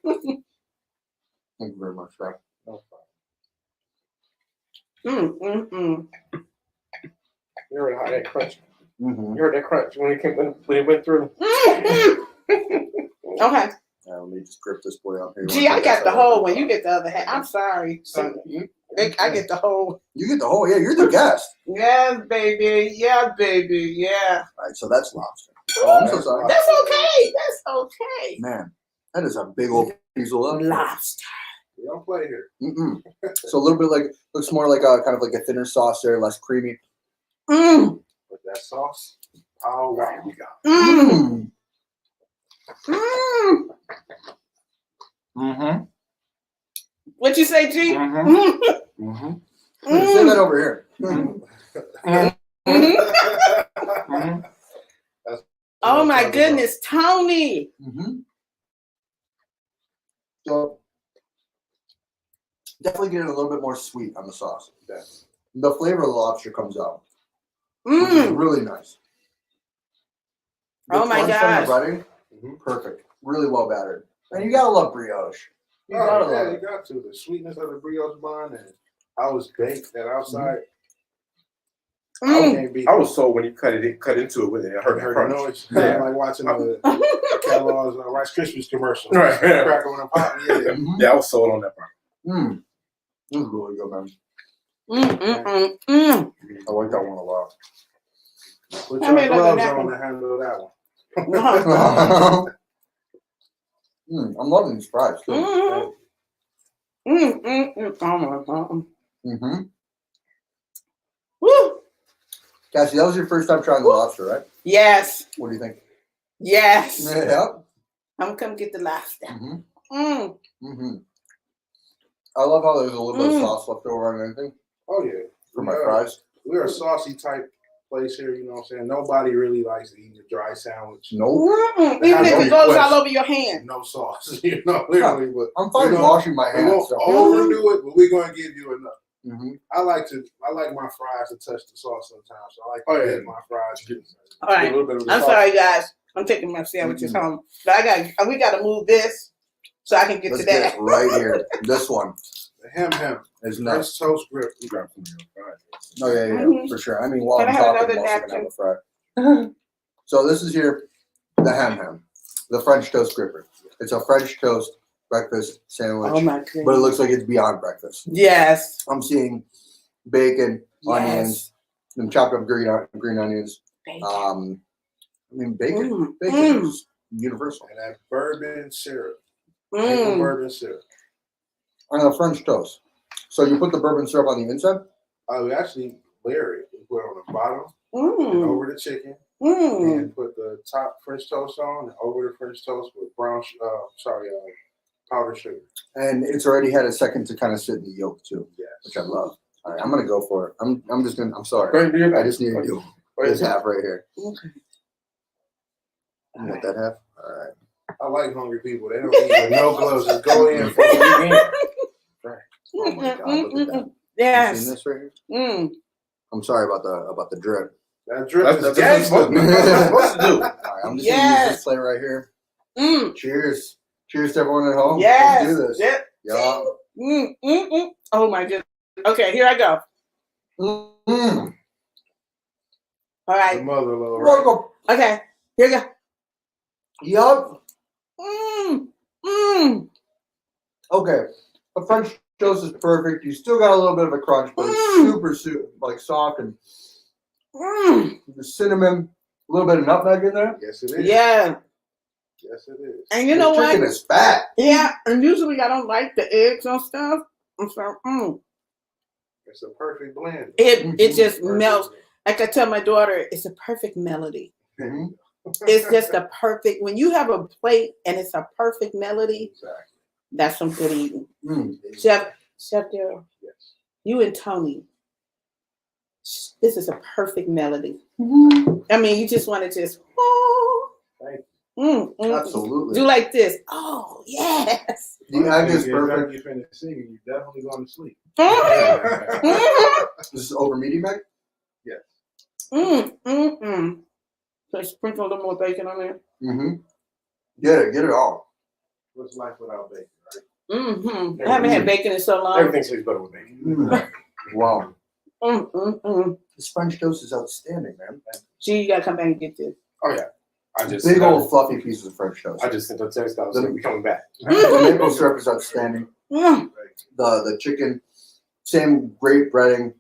Thank you very much, Frank. No problem. Mm. You heard how that crunch. Mm-hmm. You heard that crunch when it went through. Okay. Let me just grip this boy up here. Gee, I got the whole one. You get the other half. I'm sorry. I get the whole. You get the whole. Yeah, you're the guest. Yes, baby. Yeah, baby. Yeah. All right, so that's lobster. Oh, I'm so sorry. That's okay. That's okay. Man, that is a big old piece of lobster. Lobster. We don't play here. Mm-mm. So a little bit like looks more like a kind of like a thinner sauce there, less creamy. Mm. With that sauce, oh wow, we got. Mm. Mm. Mm. Mm-hmm. What you say, G? Mm-hmm. Mm. Mm-hmm. Mm. Say that over here. Mm-hmm. Mm. Oh my goodness, Tony. Mm-hmm. So definitely getting a little bit more sweet on the sauce. Yeah. The flavor of the lobster comes out, which is Mm. really nice. Oh my crunch on gosh. the breading, perfect. Really well battered. And you gotta love brioche. You gotta Oh, yeah, love you it. got to. The sweetness of the brioche bun and how it's baked that outside. I Mm. can't beat I was sold when he cut into it with it. I heard that heard the crunch. noise. Yeah. Like watching the Kellogg's Rice Krispies commercial. Right. Crack on the pot. Yeah. Mhm. Yeah, I was sold on that part. Mm. This is really good, man. Mm. I like that one a lot. Put I your mean, look at gloves that on one. to handle that one. I'm loving these fries too. Mm-hmm. Woo. Cassie, that was your first time trying the lobster, right? Yes. What do you think? Yes. Yeah. I'm gonna come get the lobster. Mm-hmm. Mm. Mm-hmm. I love how there's a little bit of Mm. sauce left over on anything Oh yeah. for my fries. We're a saucy type place here, you know what I'm saying? Nobody really likes to eat a dry sandwich. Nope. Mm-mm. Even if it goes all over your hand. No sauce, you know, literally. But I'm fine you know, washing my we hands. won't So. overdo it, but we're gonna give you enough. Mm-hmm. I like my fries to touch the sauce sometimes. So I like to get my fries. All right. A little bit of the I'm sauce. sorry, guys. I'm taking my sandwiches home. But we got to move this so I can get Let's to get that. it right here. This one The ham is nice. French toast grip. You got some real fries. Oh yeah, Mhm. for sure. I mean, while Can I'm I have talking, another I'm also gonna have napkin? a fry. So this is here, the ham, the French toast gripper. It's a French toast breakfast sandwich. Oh my goodness. But it looks like it's beyond breakfast. Yes. I'm seeing bacon, Yes. onions, and chopped up green onions. Bacon. I mean, bacon is universal. And that bourbon syrup. Maple bourbon syrup. On a French toast. So you put the bourbon syrup on the inside? We actually layer it. We put it on the bottom and over the chicken. And put the top French toast on and over the French toast with powdered sugar. And it's already had a second to kind of sit in the yolk too. Yes. Which I love. All right, I'm gonna go for it. I'm sorry. Go ahead, do your I just need to do this half right here. Okay. You got that half? All right. I like hungry people. They don't eat with no gloves. Just go in for it. Oh my God, look at that. Yes. You seen this right here? I'm sorry about the drip. That drip That's is what gangster. you're supposed to do. All right, I'm just gonna use this plate right here. Cheers. Cheers to everyone at home. Yes. Let's do this. Yep. Yeah. Oh my goodness. Okay, here I go. Mm. All right. The mother-in-law, right? Welcome. Okay, here you go. Yup. Okay. Okay. A French toast is perfect. You still got a little bit of a crunch, but it's super like soft and the cinnamon, a little bit of nutmeg in there. Yes, it is. Yeah. Yes, it is. And you know The what? chicken is fat. Yeah. And usually I don't like the eggs and stuff. I'm sorry. It's a perfect blend. It just Perfect melts. blend. Like I tell my daughter, it's a perfect melody. Mhm. It's just a perfect. When you have a plate and it's a perfect melody, Exactly. that's some good eating. Mm. Chef Daryl, Yes. you and Tony, this is a perfect melody. I mean, you just want to just, Thank Absolutely. do like this. Oh, yes. The egg is If perfect. you finish singing, you're definitely going to sleep. This is over medium egg. So sprinkle a little more bacon on there. Mm-hmm. Get it all. What's life without bacon, right? I haven't had bacon in so long. Everything tastes better with bacon. Wow. This French toast is outstanding, man. Gee, you gotta come back and get this. Oh yeah. I just Big old fluffy pieces of French toast. I just sent a text out saying we're coming back. The maple syrup is outstanding. The chicken, same great breading.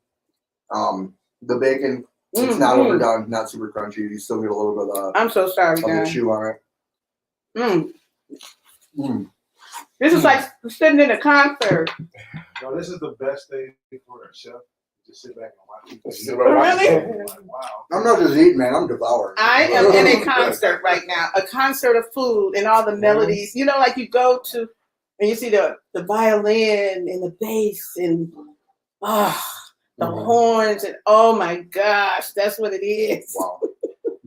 The bacon, it's not overdone, not super crunchy. You still get a little bit of I'm so sorry, the guys. chew on it. This is like sitting in a concert. No, this is the best thing for a chef. Just sit back and watch people. Sit back and watch Really? it. Like, wow. I'm not just eating, man. I'm devouring. I am in a concert right now, a concert of food and all the melodies. You know, like you go to and you see the violin and the bass and the horns and oh my gosh, that's what it is. Wow.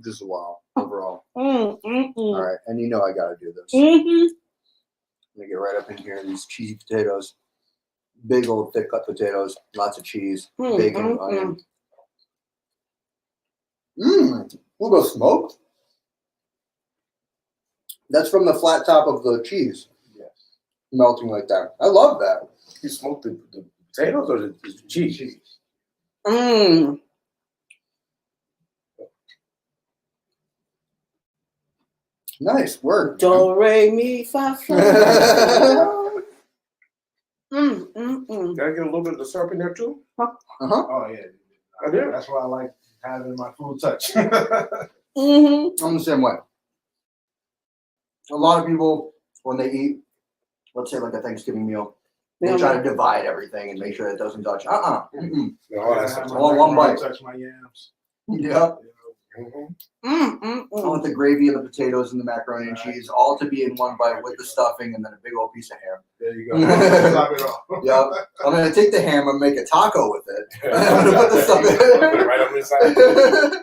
Just wow overall. All All right, and you know I gotta do this. Let me get right up in here. These cheesy potatoes, big old thick cut potatoes, lots of cheese, bacon, onion. A little bit of smoke. That's from the flat top of the cheese. Yes. Melting like that. I love that. You smoked the potatoes or the cheese? Nice work. Do re mi fa fa. Did I get a little bit of the syrup in there too? Oh, yeah. I did. That's why I like having my food touch. I'm the same way. A lot of people, when they eat, let's say like a Thanksgiving meal, they try to divide everything and make sure it doesn't touch. No, that's All one bite. Touch my yams. Yeah. Mm-hmm. I want the gravy and the potatoes and the macaroni and cheese all to be in one bite with the stuffing and then a big old piece of ham. There you go. Top it off. Yep. I'm gonna take the ham and make a taco with it. I'm gonna put the stuffing right up inside.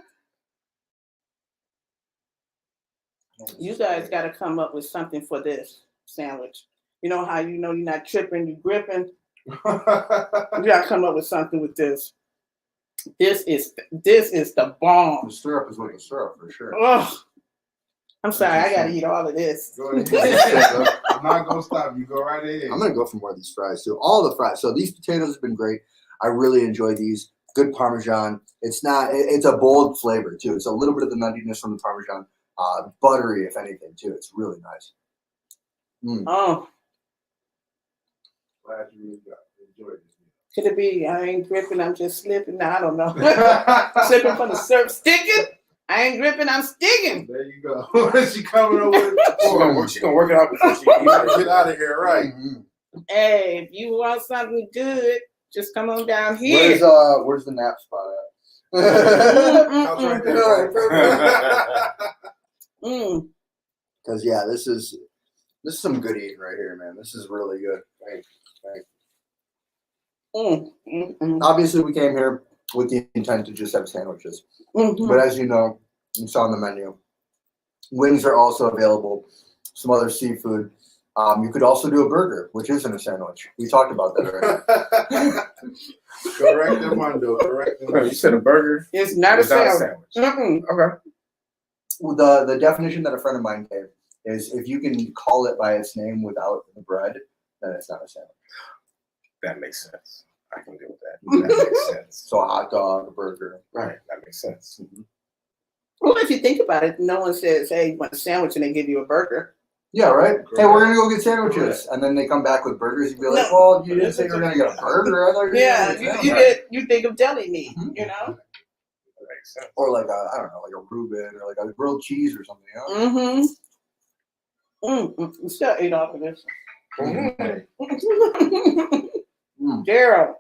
You guys got to come up with something for this sandwich. You know how you know you're not tripping, you're gripping. You got to come up with something with this. This is the bomb. The syrup is with the syrup for sure. Oh, I'm sorry, I got to eat all of this. Go ahead. I'm not going to stop you. Go right ahead. I'm gonna go for more of these fries too. All the fries. So these potatoes have been great. I really enjoy these. Good Parmesan. It's a bold flavor too. It's a little bit of the nuttiness from the Parmesan. Buttery, if anything, too. It's really nice. Oh, Glad you really enjoyed this. Could it be I ain't gripping, I'm just slipping? I don't know. Slipping from the surf, sticking. I ain't gripping, I'm sticking. There you go. She coming over. She gonna work it out before she Get out of here, right? Hey, if you want something good, just come on down here. Where's the nap spot at? House right there. Because yeah, this is some good eating right here, man. This is really good. Obviously, we came here with the intent to just have sandwiches. But as you know, you saw on the menu, wings are also available. Some other seafood. You could also do a burger, which isn't a sandwich. We talked about that already. Correct, Armando. Correct. You said a burger? It's not a sandwich. Okay. Well, the definition that a friend of mine gave is if you can call it by its name without the bread, then it's not a sandwich. That makes sense. I can deal with that. That makes sense. So a hot dog, a burger. Right. That makes sense. Well, if you think about it, no one says, hey, you want a sandwich and they give you a burger. Yeah, right? Hey, we're going to go get sandwiches. And then they come back with burgers. You'd be like, well, you didn't say you were going to get a burger. I thought you were gonna get a sandwich. You think of deli meat, you know? That makes sense. Or like a, I don't know, like a Reuben or like a grilled cheese or something. You know? You still ate off of this. Mm. Daryl,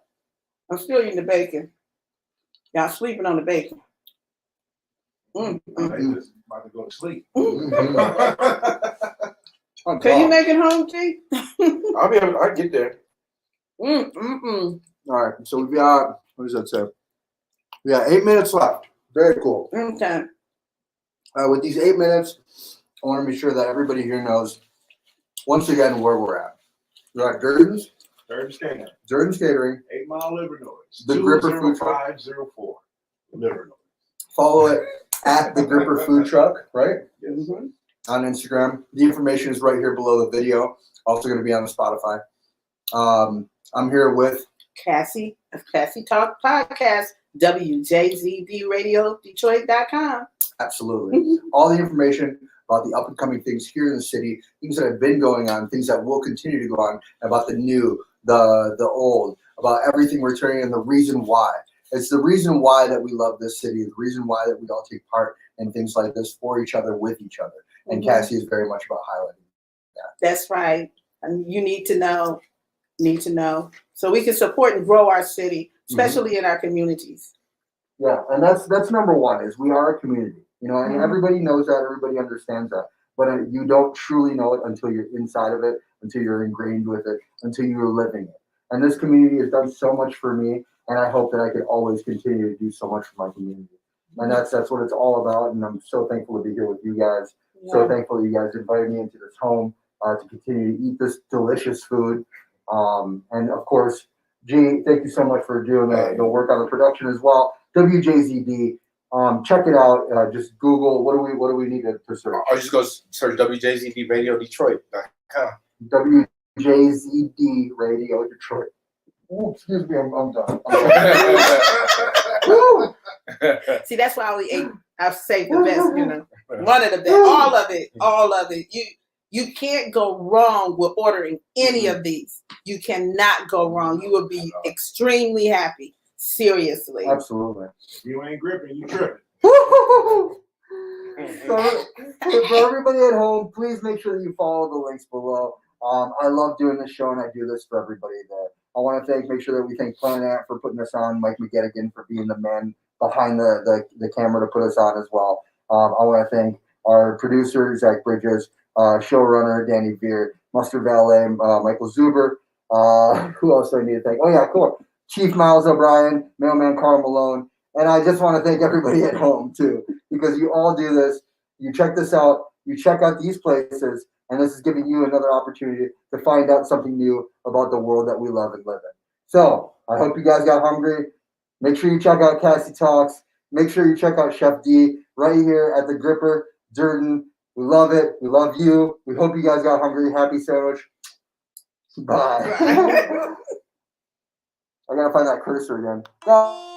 I'm still eating the bacon. Y'all sleeping on the bacon. I just about to go to sleep. Can you make it home, T? I'll be able. I get there. All right, so we've got, what does that say? We got 8 minutes left. Very cool. Okay. With these 8 minutes, I want to be sure that everybody here knows, once again, where we're at. We're at Durden's Catering. 8 Mile Livernois. The Gripper Food Truck. 20504. Livernois. Follow it at the Gripper Food Truck, right? Yes. On Instagram. The information is right here below the video. Also going to be on the Spotify. I'm here with Cassie of Cassie Talk Podcast, WJZDRadioDetroit.com. absolutely all the information about the up and coming things here in the city, things that have been going on, things that will continue to go on, about the new, the old, about everything returning, and the reason why. It's the reason why that we love this city, the reason why that we all take part in things like this for each other, with each other. And Cassie is very much about highlighting that. That's right. And you need to know, so we can support and grow our city, especially in our communities. Yeah, and that's number one, is we are a community, you know, and everybody knows that, everybody understands that, but you don't truly know it until you're inside of it, until you're ingrained with it, until you're living it. And this community has done so much for me, and I hope that I can always continue to do so much for my community. And that's what it's all about, and I'm so thankful to be here with you guys. Yeah. So thankful that you guys invited me into this home to continue to eat this delicious food. And of course, G, thank you so much for doing the work on the production as well. WJZD, check it out. Just Google. What do we need to search? I'll just go search WJZD Radio Detroit.com. WJZD Radio Detroit. Ooh, excuse me, I'm done. See, that's why I've saved the best, you know. One of the best, all of it. You can't go wrong with ordering any of these. You cannot go wrong. You will be extremely happy. Seriously. Absolutely. If you ain't gripping, you tripping. So, for everybody at home, please make sure that you follow the links below. I love doing this show, and I do this for everybody there. I want to make sure that we thank Planet Ant for putting us on, Mike McGettigan for being the man behind the camera to put us on as well. I want to thank our producer, Zach Bridges, showrunner, Danny Veer, Muster Valet, Michael Zuber. Who else do I need to thank? Oh, yeah, cool. Chief Miles O'Brien, Mailman Carl Malone. And I just want to thank everybody at home, too, because you all do this. You check this out. You check out these places, and this is giving you another opportunity to find out something new about the world that we love and live in. So I hope you guys got hungry. Make sure you check out Cassie Talks. Make sure you check out Chef D right here at the Gripper, Durden. We love it. We love you. We hope you guys got hungry. Happy sandwich. Bye. I gotta find that cursor again. Bye.